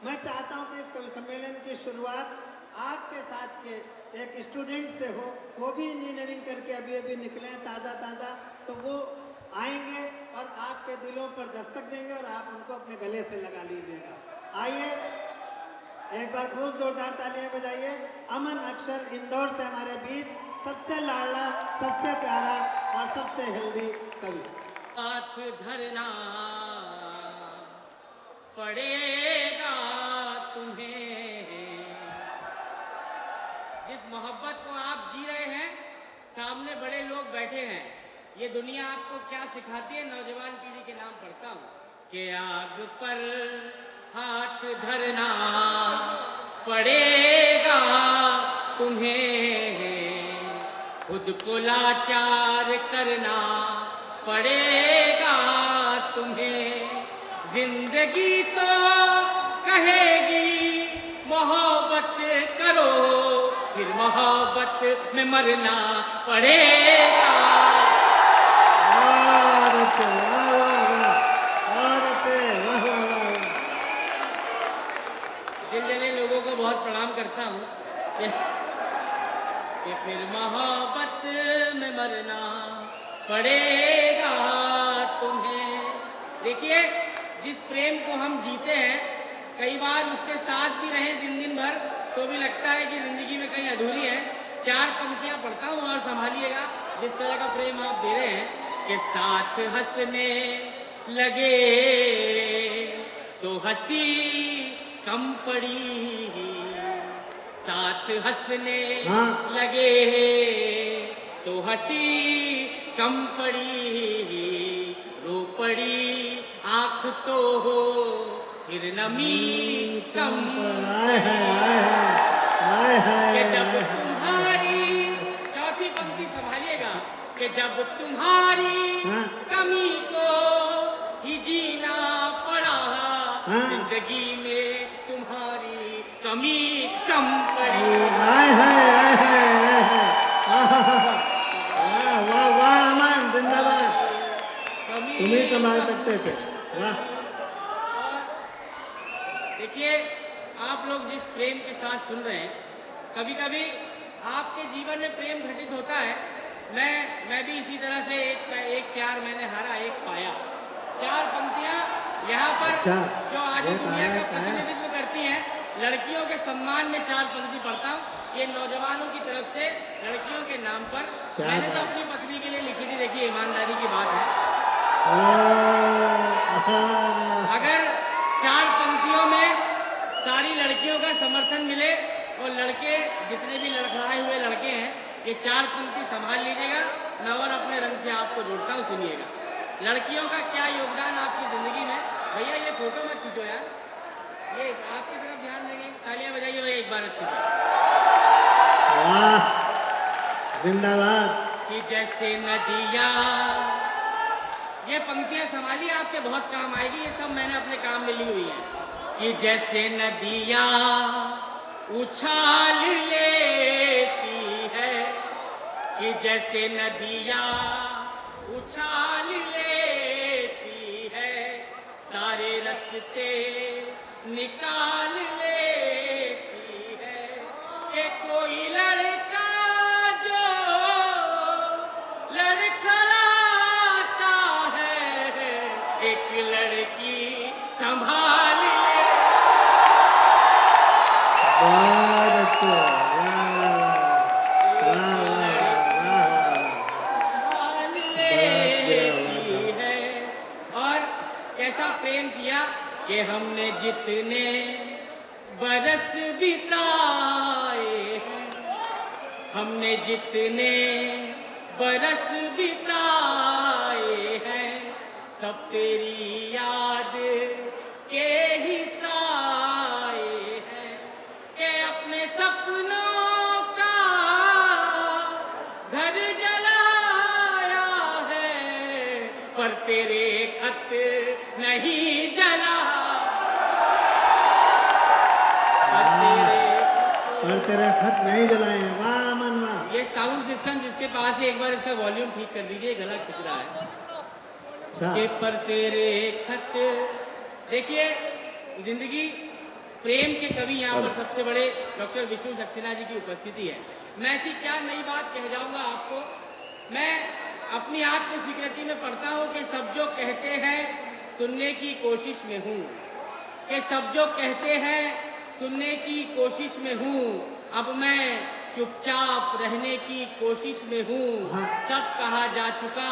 मैं चाहता हूं कि इस कवि सम्मेलन की शुरुआत आपके साथ के एक स्टूडेंट से हो, वो भी इंजीनियरिंग करके अभी अभी निकले हैं ताज़ा, तो वो आएंगे और आपके दिलों पर दस्तक देंगे और आप उनको अपने गले से लगा लीजिएगा। आइए एक बार खूब जोरदार तालियां बजाइए। अमन अक्षर इंदौर से हमारे बीच सबसे लाडला, सबसे प्यारा और सबसे हेल्दी कवि। हाथ धरना पड़ेगा तुम्हें। जिस मोहब्बत को आप जी रहे हैं, सामने बड़े लोग बैठे हैं। ये दुनिया आपको क्या सिखाती है, नौजवान पीढ़ी के नाम पढ़ता हूँ कि आग पर हाथ धरना पड़ेगा तुम्हें, खुद को लाचार करना पड़ेगा तुम्हें। जिंदगी तो कहेगी मोहब्बत करो, फिर मोहब्बत में मरना पड़ेगा। दिल लोगों को बहुत प्रणाम करता हूँ कि फिर मोहब्बत में मरना पड़ेगा तुम्हें। देखिए, जिस प्रेम को हम जीते हैं, कई बार उसके साथ भी रहे दिन भर तो भी लगता है कि जिंदगी में कहीं अधूरी है। चार पंक्तियां पढ़ता हूँ और संभालिएगा जिस तरह का प्रेम आप दे रहे हैं कि साथ हंसने लगे तो हंसी कम पड़ी, साथ हंसने लगे तो हंसी कम पड़ी, रो पड़ी आँख तो हो फिर नमी कम। कि जब तुम्हारी, चौथी पंक्ति संभालिएगा, कि जब तुम्हारी कमी को ही जीना पड़ा, जिंदगी में तुम्हारी कमी कम पड़ी। वाह अमन, जिंदाबाद। तुम ही संभाल सकते थे। वाह। देखिए, आप लोग जिस प्रेम के साथ सुन रहे हैं, कभी कभी आपके जीवन में प्रेम घटित होता है। मैं भी इसी तरह से एक प्यार मैंने हारा, एक पाया। चार पंक्तियां यहाँ पर जो आज दुनिया का प्रतिनिधित्व करती हैं, लड़कियों के सम्मान में चार पंक्ति पढ़ता हूँ। ये नौजवानों की तरफ से लड़कियों के नाम पर मैंने तो अपनी पत्नी के लिए लिखी थी। देखिए, ईमानदारी की बात है। अगर चार पंक्तियों में सारी लड़कियों का समर्थन मिले और लड़के जितने भी लड़खड़ाए हुए लड़के हैं, ये चार पंक्ति संभाल लीजिएगा। मैं और अपने रंग से आपको जोड़ता हूँ, सुनिएगा। लड़कियों का क्या योगदान आपकी जिंदगी में। भैया ये फोटो मत खींचो यार, ये आपकी तरफ ध्यान देंगे। तालियां बजाइए भैया एक बार अच्छी से। वाह, जिंदाबाद। कि जैसे नदियाँ, ये पंक्तियां संभालिए, आपके बहुत काम आएगी। ये सब मैंने अपने काम में ली हुई है। कि जैसे नदियाँ उछाल लेती है, कि जैसे नदियाँ उछाल लेती है, सारे रास्ते निकाल लेती है। कि कोई लड़का जो लड़खड़ाता है, एक लड़की संभाल ले। और कैसा प्रेम किया कि हमने जितने बरस बिताए, हमने जितने बरस बिताए हैं, सब तेरी याद के ही साए हैं। के अपने सपनों का घर जलाया है, पर तेरे खत नहीं जला। पर तेरे खत नहीं जलाए। वाह अमन, वाह। ये साउंड सिस्टम जिसके पास है, एक बार इसका वॉल्यूम ठीक कर दीजिए, गला खिंच रहा है। के पर तेरे खत। देखिए, जिंदगी प्रेम के कवि यहाँ पर सबसे बड़े डॉक्टर विष्णु सक्सेना जी की उपस्थिति है। मैं ऐसी क्या नई बात कह जाऊंगा आपको। मैं अपनी आत्म स्वीकृति में पढ़ता हूँ कि सब जो कहते हैं सुनने की कोशिश में हूँ, कि सब जो कहते हैं सुनने की कोशिश में हूँ, अब मैं चुपचाप रहने की कोशिश में हूँ। सब कहा जा चुका,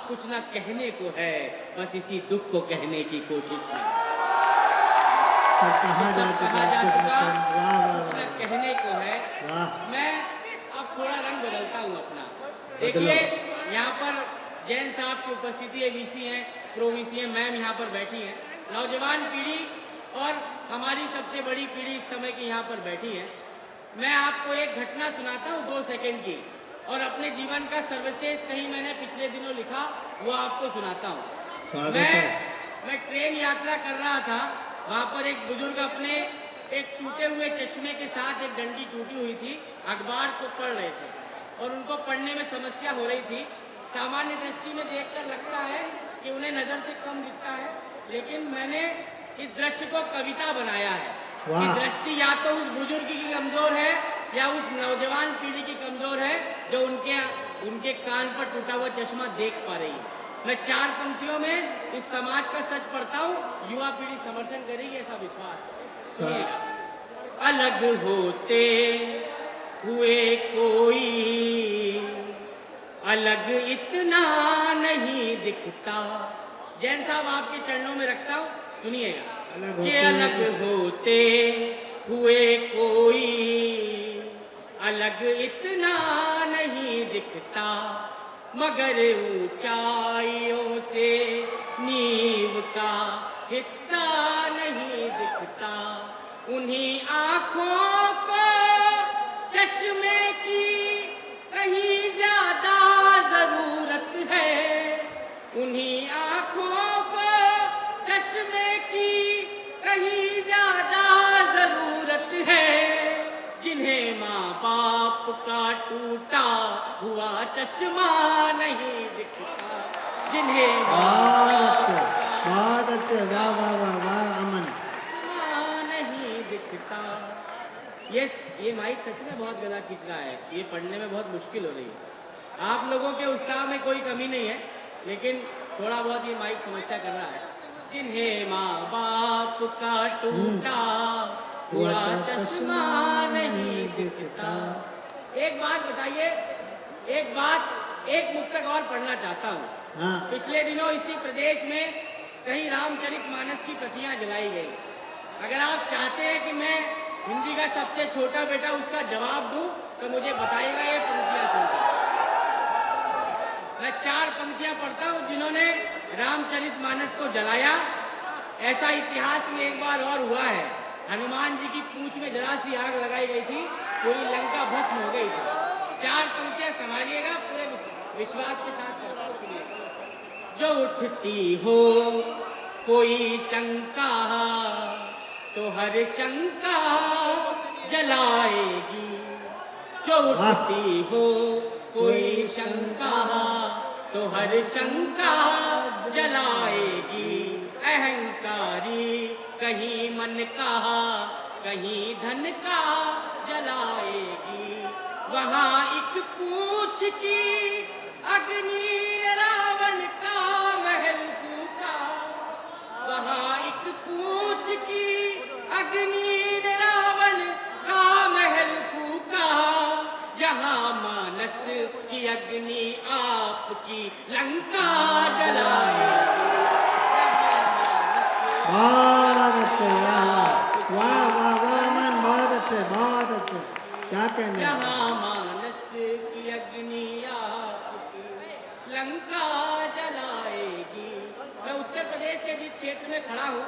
कुछ न कहने को है, बस इसी दुख को कहने की कोशिश में। कहा जा चुका, कुछ न कहने को है। मैं अब थोड़ा रंग बदलता हूँ अपना। देखिए यहाँ पर जैन साहब की उपस्थिति है, वीसी हैं, प्रो वीसी हैं, मैम यहाँ पर बैठी हैं। नौजवान पीढ़ी और हमारी सबसे बड़ी पीढ़ी इस समय की यहाँ पर बैठी है। मैं आपको एक घटना सुनाता हूँ 2 सेकंड की, और अपने जीवन का सर्वश्रेष्ठ कहीं मैंने पिछले दिनों लिखा, वो आपको सुनाता हूँ। मैं ट्रेन यात्रा कर रहा था, वहाँ पर एक बुजुर्ग अपने एक टूटे हुए चश्मे के साथ, एक डंडी टूटी हुई थी, अखबार को पढ़ रहे थे और उनको पढ़ने में समस्या हो रही थी। सामान्य दृष्टि में देखकर लगता है कि उन्हें नज़र से कम दिखता है, लेकिन मैंने इस दृश्य को कविता बनाया है कि दृष्टि या तो उस बुजुर्ग की कमजोर है या उस नौजवान पीढ़ी की कमजोर है जो उनके कान पर टूटा हुआ चश्मा देख पा रही है। मैं 4 पंक्तियों में इस समाज का सच पढ़ता हूँ, युवा पीढ़ी समर्थन करेगी ऐसा विश्वास। सुनिएगा। अलग होते हुए कोई अलग इतना नहीं दिखता। जैन साहब आपके चरणों में रखता हूँ, सुनिएगा। कि अलग होते हुए कोई अलग इतना नहीं दिखता, मगर ऊंचाइयों से नींव का हिस्सा नहीं दिखता। उन्हीं आँखों को चश्मे की कहीं ज्यादा जरूरत है, उन्हीं आँखों को चश्मे की कहीं ज्यादा जरूरत है, जिन्हें माँ बाप का टूटा हुआ चश्मा नहीं दिखता, जिन्हें बहुत अच्छे, वाह वाह वाह वाह अमन, नहीं दिखता। ये माइक सच में बहुत गला खींच रहा है, ये पढ़ने में बहुत मुश्किल हो रही है। आप लोगों के उत्साह में कोई कमी नहीं है, लेकिन थोड़ा बहुत ये माइक समस्या कर रहा है। जिन्हें माँ बाप का टूटा हुआ चश्मा नहीं दिखता। एक बात बताइए, एक मुक्तक और पढ़ना चाहता हूँ। पिछले दिनों इसी प्रदेश में कहीं रामचरितमानस की प्रतियां जलाई गई। अगर आप चाहते हैं कि मैं हिंदी का सबसे छोटा बेटा उसका जवाब दूं, तो मुझे बताइएगा ये पंक्तियां सुनकर। मैं 4 पंक्तियां पढ़ता हूं जिन्होंने रामचरितमानस को जलाया। ऐसा इतिहास में एक बार और हुआ है। हनुमान जी की पूंछ में जरा सी आग लगाई गई थी, पूरी लंका भस्म हो गई थी। 4 पंक्तियां संभालिएगा, पूरे विश्वास के साथ पढ़ता हूं, सुनिए। जो उठती हो कोई शंका तो हर शंका जलाएगी, जो उठती हो कोई शंका तो हर शंका जलाएगी। अहंकारी कहीं मन का कहीं धन का जलाएगी। वहाँ एक पूछ की अग्नि रावण का महल फूका, वहाँ एक पूछ की अग्नि रावण का महल फूका। यहाँ मानस की अग्नि आपकी लंका जलाएगी। बहुत अच्छे, वाह वाह वाह वाह मन, बहुत अच्छे, बहुत अच्छे। क्या कहने? यहाँ मानस की अग्नि आपकी लंका जलाएगी। मैं उत्तर प्रदेश के जिस क्षेत्र में खड़ा हूँ,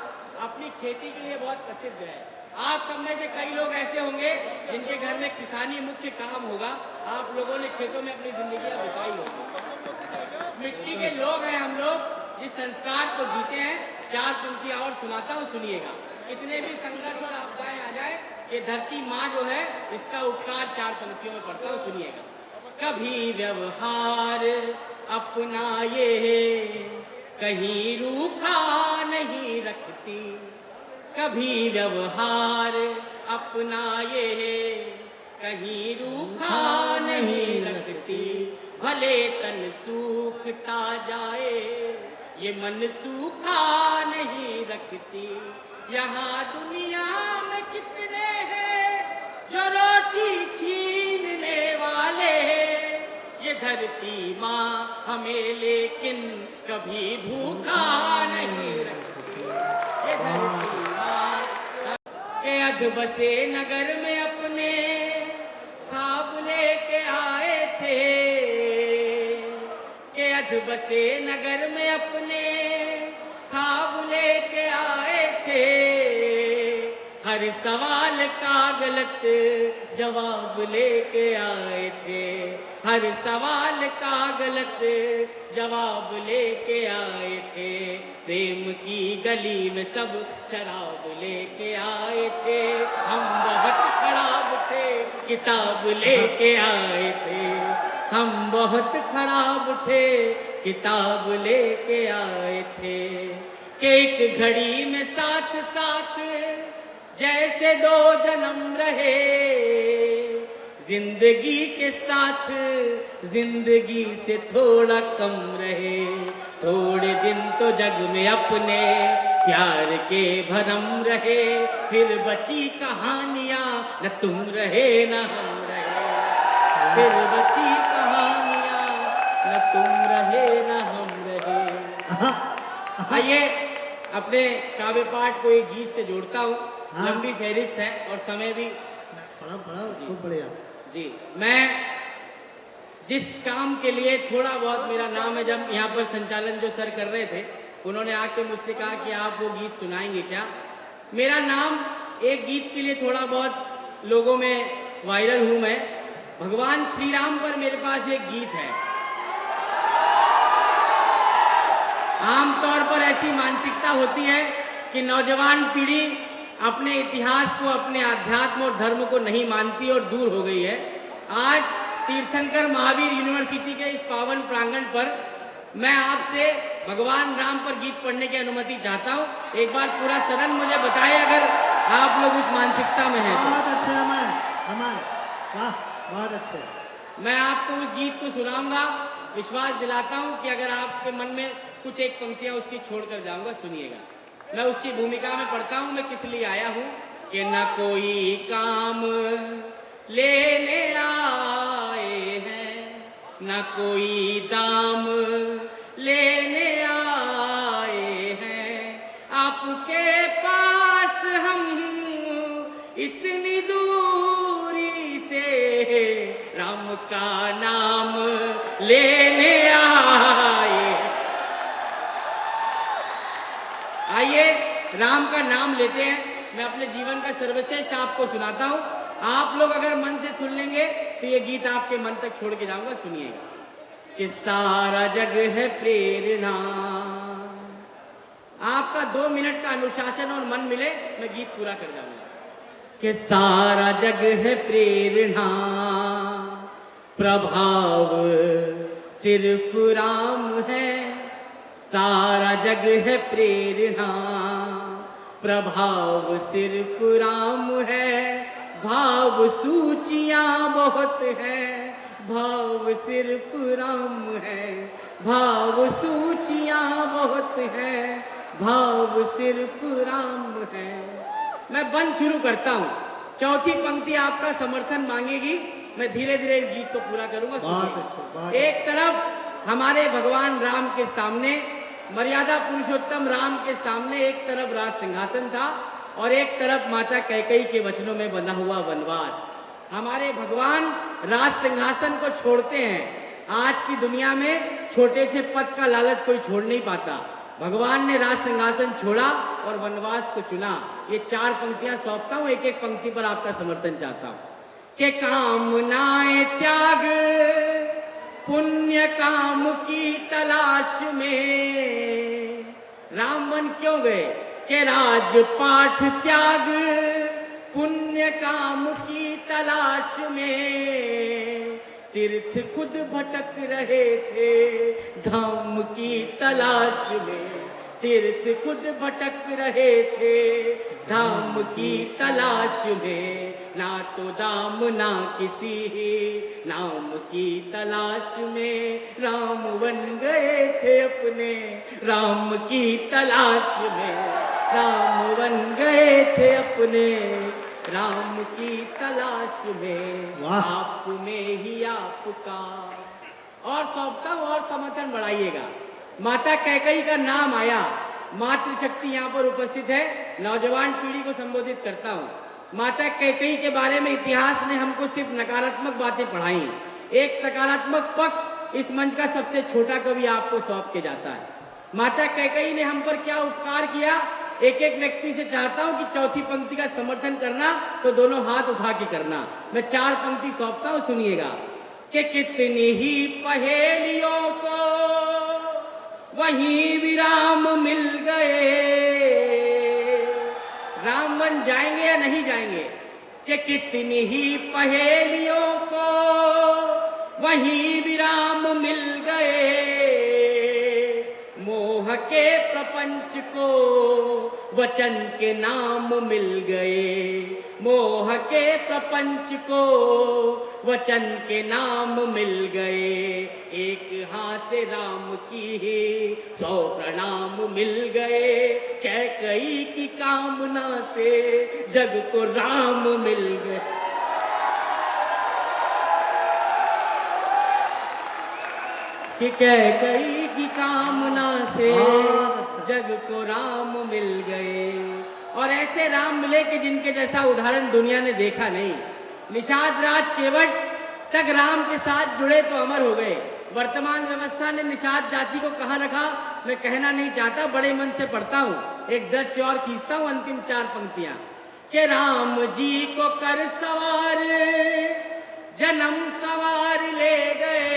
अपनी खेती के लिए बहुत प्रसिद्ध है। आप सब में से कई लोग ऐसे होंगे जिनके घर में किसानी मुख्य काम होगा। आप लोगों ने खेतों में अपनी जिंदगियां बिताई होगी। मिट्टी के लोग हैं हम लोग, जिस संस्कार को जीते हैं। 4 पंक्तियां और सुनाता हूँ, सुनिएगा। कितने भी संघर्ष और आपदाएं आ जाए, ये धरती माँ जो है, इसका उपकार 4 पंक्तियों में पढ़ता हूँ, सुनिएगा। कभी व्यवहार अपना ये कहीं रूखा नहीं रखती, कभी व्यवहार अपना ये कहीं रूखा नहीं रखती, भले तन सूखता जाए ये मन सूखा नहीं रखती। यहाँ दुनिया में कितने हैं जो रोटी छीनने वाले, ये धरती माँ हमें लेकिन कभी भूखा नहीं रखती। ये धरती माँ के अध बसे नगर में अपने ख्वाब लेके आए थे, के अध बसे नगर में अपने ख्वाब लेके आए थे। हर सवाल का गलत जवाब लेके आए थे, हर सवाल का गलत जवाब लेके आए थे। प्रेम की गली में सब शराब लेके आए थे, हम बहुत खराब थे किताब लेके आए थे, हम बहुत खराब थे किताब लेके आए थे। कि एक घड़ी में साथ साथ जैसे दो जन्म रहे, जिंदगी के साथ जिंदगी से थोड़ा कम रहे। थोड़े दिन तो जग में अपने प्यार के भरम रहे, फिर बची कहानियां न तुम रहे न हम रहे, फिर बची कहानियां न तुम रहे न हम रहे। आइए अपने काव्य पाठ को एक गीत से जोड़ता हूँ। हाँ। लंबी फहरिस्त है और समय भी पढ़ा खूब बढ़िया जी। मैं जिस काम के लिए थोड़ा बहुत मेरा नाम है, जब यहाँ पर संचालन जो सर कर रहे थे उन्होंने आके मुझसे कहा कि आप वो गीत सुनाएंगे क्या। मेरा नाम एक गीत के लिए थोड़ा बहुत लोगों में वायरल हूँ मैं। भगवान श्री राम पर मेरे पास एक गीत है। आमतौर पर ऐसी मानसिकता होती है कि नौजवान पीढ़ी अपने इतिहास को, अपने आध्यात्म और धर्म को नहीं मानती और दूर हो गई है। आज तीर्थंकर महावीर यूनिवर्सिटी के इस पावन प्रांगण पर मैं आपसे भगवान राम पर गीत पढ़ने की अनुमति चाहता हूँ। एक बार पूरा सदन मुझे बताए अगर आप लोग उस मानसिकता में हैं तो। बहुत अच्छे अमन, अमन, वाह बहुत अच्छे। मैं आपको उस गीत को सुनाऊंगा। विश्वास दिलाता हूँ कि अगर आपके मन में कुछ एक पंक्तियां उसकी छोड़कर जाऊंगा, सुनिएगा। मैं उसकी भूमिका में पढ़ता हूँ। मैं किस लिए आया हूँ कि न कोई काम लेने आए हैं, न कोई दाम लेने आए हैं, आपके पास हम इतनी दूरी से राम का नाम लेने आए। आइए राम का नाम लेते हैं। मैं अपने जीवन का सर्वश्रेष्ठ आपको सुनाता हूँ। आप लोग अगर मन से सुन लेंगे तो ये गीत आपके मन तक छोड़ के जाऊंगा, सुनिएगा। कि सारा जग है प्रेरणा। आपका 2 मिनट का अनुशासन और मन मिले, मैं गीत पूरा कर जाऊंगा। कि सारा जग है प्रेरणा, प्रभाव सिर्फ राम है। सारा जग है प्रेरणा, प्रभाव सिर्फ राम है। भाव सूचियां बहुत है, भाव सिर्फ राम है। भाव सूचियां बहुत है, भाव सिर्फ राम है। मैं बंद शुरू करता हूँ। चौथी पंक्ति आपका समर्थन मांगेगी। मैं धीरे धीरे इस गीत को पूरा करूंगा। बहुत अच्छे। एक तरफ हमारे भगवान राम के सामने, मर्यादा पुरुषोत्तम राम के सामने एक तरफ राज सिंहासन था और एक तरफ माता कैकेयी के वचनों में बंधा हुआ वनवास। हमारे भगवान राज सिंहासन को छोड़ते हैं। आज की दुनिया में छोटे से पद का लालच कोई छोड़ नहीं पाता। भगवान ने राज सिंहासन छोड़ा और वनवास को चुना। ये 4 पंक्तियां सौंपता हूं, एक एक पंक्ति पर आपका समर्थन चाहता हूं। के कामनाएं त्याग पुण्य काम की तलाश में। राम वन क्यों गए? के राजपाठ त्याग पुण्य काम की तलाश में। तीर्थ खुद भटक रहे थे धाम की तलाश में। तीर्थ खुद भटक रहे थे धाम की तलाश में, ना तो दाम ना किसी नाम की तलाश में, राम बन गए थे अपने राम की तलाश में, राम बन गए थे अपने राम की तलाश में, वाह। आप में ही आपका। और सौंपता हूं और समर्थन बढ़ाइएगा। माता कैकेयी का नाम आया, मातृशक्ति यहाँ पर उपस्थित है, नौजवान पीढ़ी को संबोधित करता हूँ। माता कैकेयी के बारे में इतिहास ने हमको सिर्फ नकारात्मक बातें पढ़ाई, एक सकारात्मक पक्ष इस मंच का सबसे छोटा कवि आपको सौंप के जाता है। माता कैकेयी ने हम पर क्या उपकार किया, एक एक व्यक्ति से चाहता हूं कि चौथी पंक्ति का समर्थन करना तो दोनों हाथ उठा के करना। मैं 4 पंक्ति सौंपता हूं, सुनिएगा। कि कितनी ही पहेलियों को वहीं विराम मिल गए, राम बन जाएंगे या नहीं जाएंगे। कि कितनी ही पहेलियों को वहीं विराम मिल गए, मोह के प्रपंच को वचन के नाम मिल गए, मोह के प्रपंच को वचन के नाम मिल गए, एक हाथ से राम की 100 प्रणाम मिल गए, कैकेयी की कामना से जग को राम मिल गए। कि कैकेयी की कामना से जग को राम मिल गए। और ऐसे राम मिले कि जिनके जैसा उदाहरण दुनिया ने देखा नहीं। निषाद राज केवट तक राम के साथ जुड़े तो अमर हो गए। वर्तमान व्यवस्था ने निषाद जाति को कहाँ रखा मैं कहना नहीं चाहता, बड़े मन से पढ़ता हूँ, एक दृश्य और खींचता हूँ, अंतिम 4 पंक्तियां। कि राम जी को कर सवार जन्म सवार ले गए,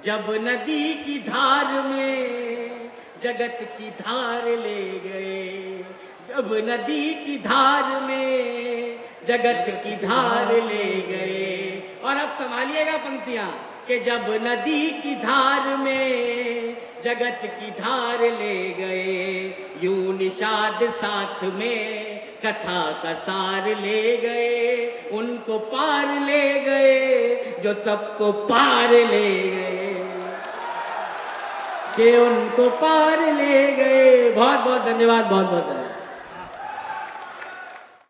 जब नदी की धार में जगत की धार ले गए, जब नदी की धार में जगत की धार ले गए। और अब संभालिएगा पंक्तियां। कि जब नदी की धार में जगत की धार ले गए, यूं निषाद साथ में कथा का सार ले गए, उनको पार ले गए जो सबको पार ले गए, कि उनको पार ले गए। बहुत बहुत धन्यवाद, बहुत बहुत धन्यवाद।